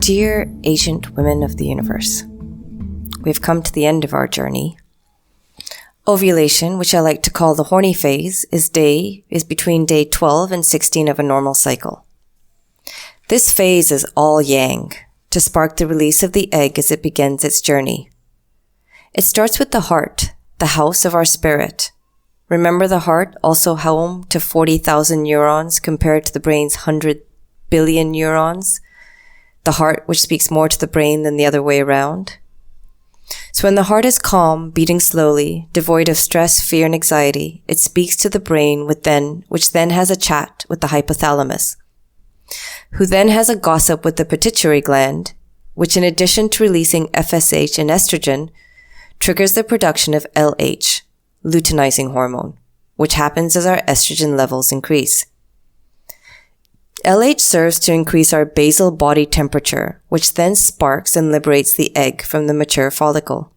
Dear ancient women of the universe, we've come to the end of our journey. Ovulation, which I like to call the horny phase, is between day 12 and 16 of a normal cycle. This phase is all yang, to spark the release of the egg as it begins its journey. It starts with the heart, the house of our spirit. Remember the heart, also home to 40,000 neurons compared to the brain's 100 billion neurons? The heart which speaks more to the brain than the other way around. So when the heart is calm, beating slowly, devoid of stress, fear, and anxiety, it speaks to the brain which then has a chat with the hypothalamus, who then has a gossip with the pituitary gland, which in addition to releasing FSH and estrogen, triggers the production of LH, luteinizing hormone, which happens as our estrogen levels increase. LH serves to increase our basal body temperature, which then sparks and liberates the egg from the mature follicle.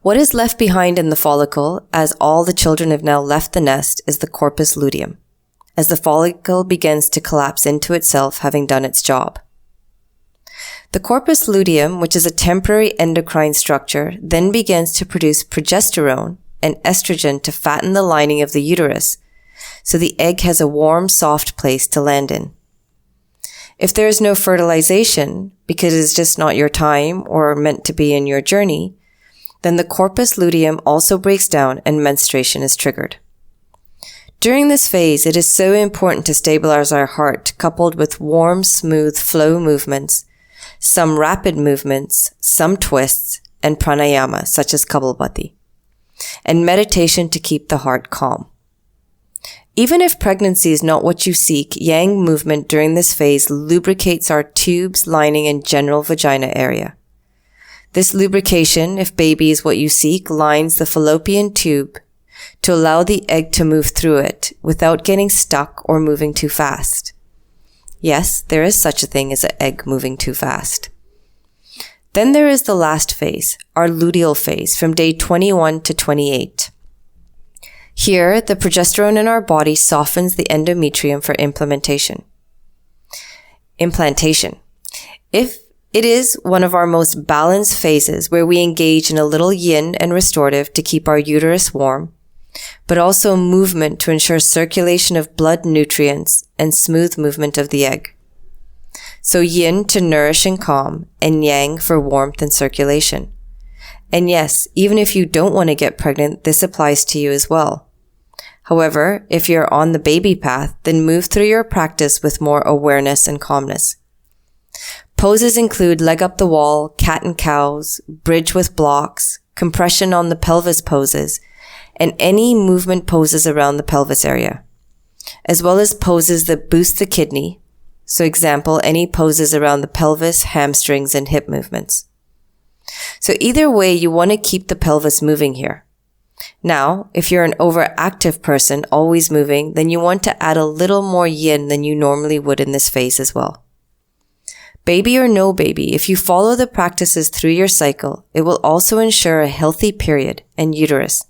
What is left behind in the follicle, as all the children have now left the nest, is the corpus luteum, as the follicle begins to collapse into itself, having done its job. The corpus luteum, which is a temporary endocrine structure, then begins to produce progesterone and estrogen to fatten the lining of the uterus, so the egg has a warm, soft place to land in. If there is no fertilization, because it is just not your time or meant to be in your journey, then the corpus luteum also breaks down and menstruation is triggered. During this phase, it is so important to stabilize our heart, coupled with warm, smooth flow movements, some rapid movements, some twists, and pranayama, such as Kapalbhati, and meditation to keep the heart calm. Even if pregnancy is not what you seek, yang movement during this phase lubricates our tubes, lining, and general vagina area. This lubrication, if baby is what you seek, lines the fallopian tube to allow the egg to move through it without getting stuck or moving too fast. Yes, there is such a thing as an egg moving too fast. Then there is the last phase, our luteal phase, from day 21 to 28. Here, the progesterone in our body softens the endometrium for implantation. If it is one of our most balanced phases where we engage in a little yin and restorative to keep our uterus warm, but also movement to ensure circulation of blood nutrients and smooth movement of the egg. So yin to nourish and calm, and yang for warmth and circulation. And yes, even if you don't want to get pregnant, this applies to you as well. However, if you're on the baby path, then move through your practice with more awareness and calmness. Poses include leg up the wall, cat and cows, bridge with blocks, compression on the pelvis poses, and any movement poses around the pelvis area, as well as poses that boost the kidney. So example, any poses around the pelvis, hamstrings, and hip movements. So either way, you want to keep the pelvis moving here. Now, if you're an overactive person, always moving, then you want to add a little more yin than you normally would in this phase as well. Baby or no baby, if you follow the practices through your cycle, it will also ensure a healthy period and uterus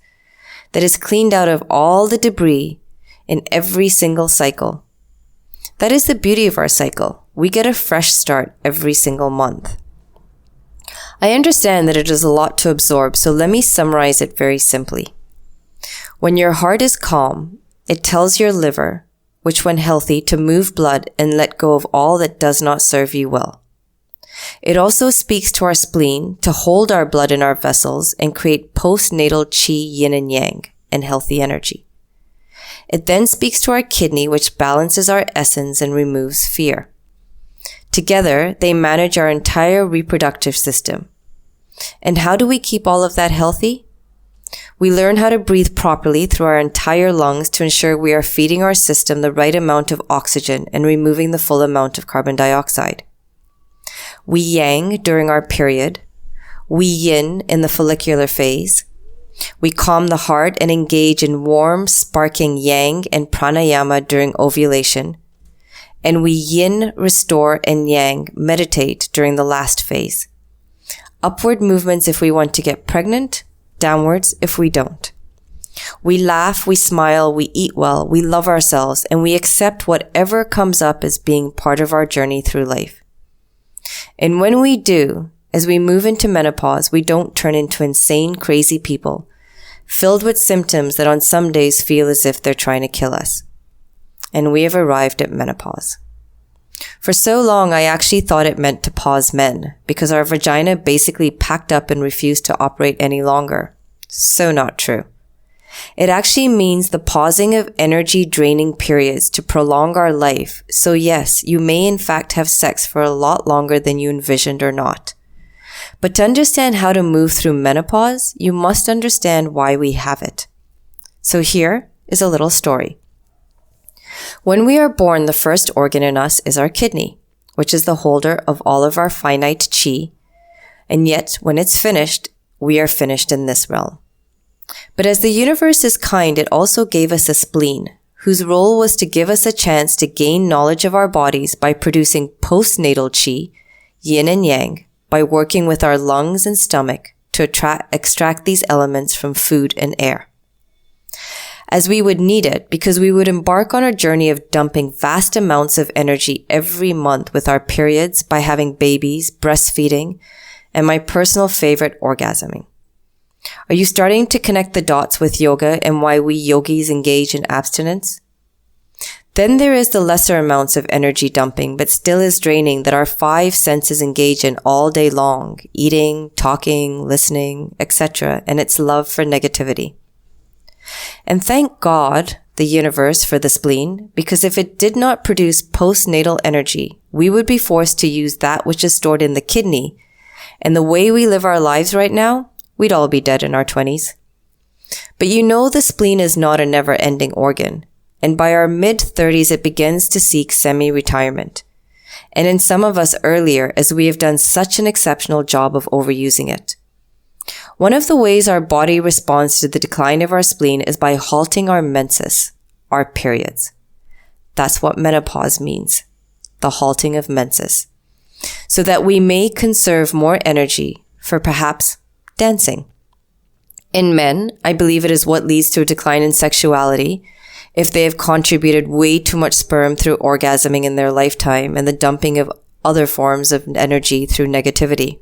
that is cleaned out of all the debris in every single cycle. That is the beauty of our cycle. We get a fresh start every single month. I understand that it is a lot to absorb, so let me summarize it very simply. When your heart is calm, it tells your liver, which when healthy, to move blood and let go of all that does not serve you well. It also speaks to our spleen to hold our blood in our vessels and create postnatal qi, yin and yang, and healthy energy. It then speaks to our kidney, which balances our essence and removes fear. Together, they manage our entire reproductive system. And how do we keep all of that healthy? We learn how to breathe properly through our entire lungs to ensure we are feeding our system the right amount of oxygen and removing the full amount of carbon dioxide. We yang during our period. We yin in the follicular phase. We calm the heart and engage in warm, sparking yang and pranayama during ovulation. And we yin, restore, and yang, meditate during the last phase. Upward movements if we want to get pregnant, downwards if we don't. We laugh, we smile, we eat well, we love ourselves, and we accept whatever comes up as being part of our journey through life. And when we do, as we move into menopause, we don't turn into insane, crazy people, filled with symptoms that on some days feel as if they're trying to kill us. And we have arrived at menopause. For so long, I actually thought it meant to pause men, because our vagina basically packed up and refused to operate any longer. So not true. It actually means the pausing of energy-draining periods to prolong our life. So yes, you may in fact have sex for a lot longer than you envisioned or not. But to understand how to move through menopause, you must understand why we have it. So here is a little story. When we are born, the first organ in us is our kidney, which is the holder of all of our finite chi. And yet, when it's finished, we are finished in this realm. But as the universe is kind, it also gave us a spleen, whose role was to give us a chance to gain knowledge of our bodies by producing postnatal chi, yin and yang, by working with our lungs and stomach to extract these elements from food and air. As we would need it, because we would embark on a journey of dumping vast amounts of energy every month with our periods by having babies, breastfeeding, and my personal favorite, orgasming. Are you starting to connect the dots with yoga and why we yogis engage in abstinence? Then there is the lesser amounts of energy dumping, but still is draining, that our 5 senses engage in all day long, eating, talking, listening, etc., and its love for negativity. And thank God, the universe, for the spleen, because if it did not produce postnatal energy, we would be forced to use that which is stored in the kidney, and the way we live our lives right now, we'd all be dead in our 20s. But you know the spleen is not a never-ending organ, and by our mid-30s it begins to seek semi-retirement. And in some of us earlier, as we have done such an exceptional job of overusing it. One of the ways our body responds to the decline of our spleen is by halting our menses, our periods. That's what menopause means, the halting of menses, so that we may conserve more energy for perhaps dancing. In men, I believe it is what leads to a decline in sexuality if they have contributed way too much sperm through orgasming in their lifetime and the dumping of other forms of energy through negativity.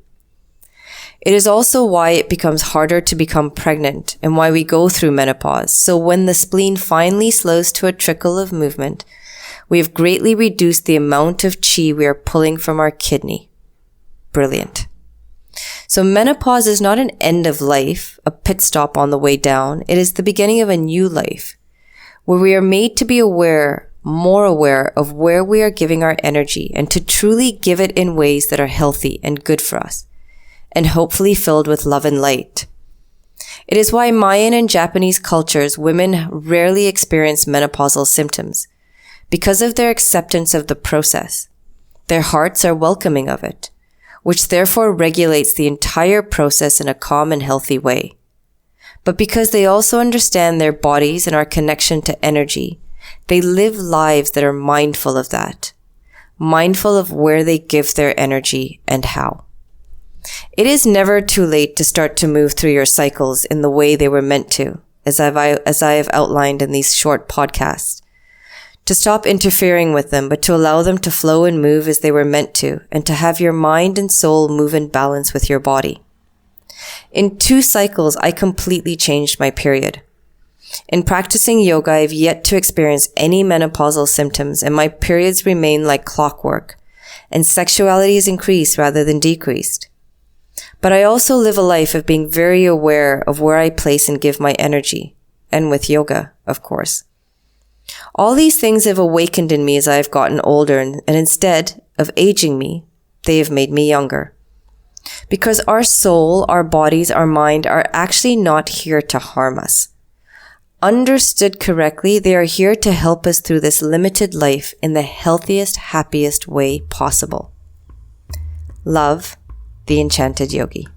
It is also why it becomes harder to become pregnant and why we go through menopause. So when the spleen finally slows to a trickle of movement, we have greatly reduced the amount of chi we are pulling from our kidney. Brilliant. So menopause is not an end of life, a pit stop on the way down. It is the beginning of a new life, where we are made to be more aware of where we are giving our energy and to truly give it in ways that are healthy and good for us, and hopefully filled with love and light. It is why Mayan and Japanese cultures, women rarely experience menopausal symptoms, because of their acceptance of the process. Their hearts are welcoming of it, which therefore regulates the entire process in a calm and healthy way. But because they also understand their bodies and our connection to energy, they live lives that are mindful of that, mindful of where they give their energy and how. It is never too late to start to move through your cycles in the way they were meant to, as I have outlined in these short podcasts. To stop interfering with them, but to allow them to flow and move as they were meant to, and to have your mind and soul move in balance with your body. In 2 cycles, I completely changed my period. In practicing yoga, I have yet to experience any menopausal symptoms, and my periods remain like clockwork, and sexuality is increased rather than decreased. But I also live a life of being very aware of where I place and give my energy, and with yoga, of course. All these things have awakened in me as I have gotten older, and instead of aging me, they have made me younger. Because our soul, our bodies, our mind are actually not here to harm us. Understood correctly, they are here to help us through this limited life in the healthiest, happiest way possible. Love, the Enchanted Yogi.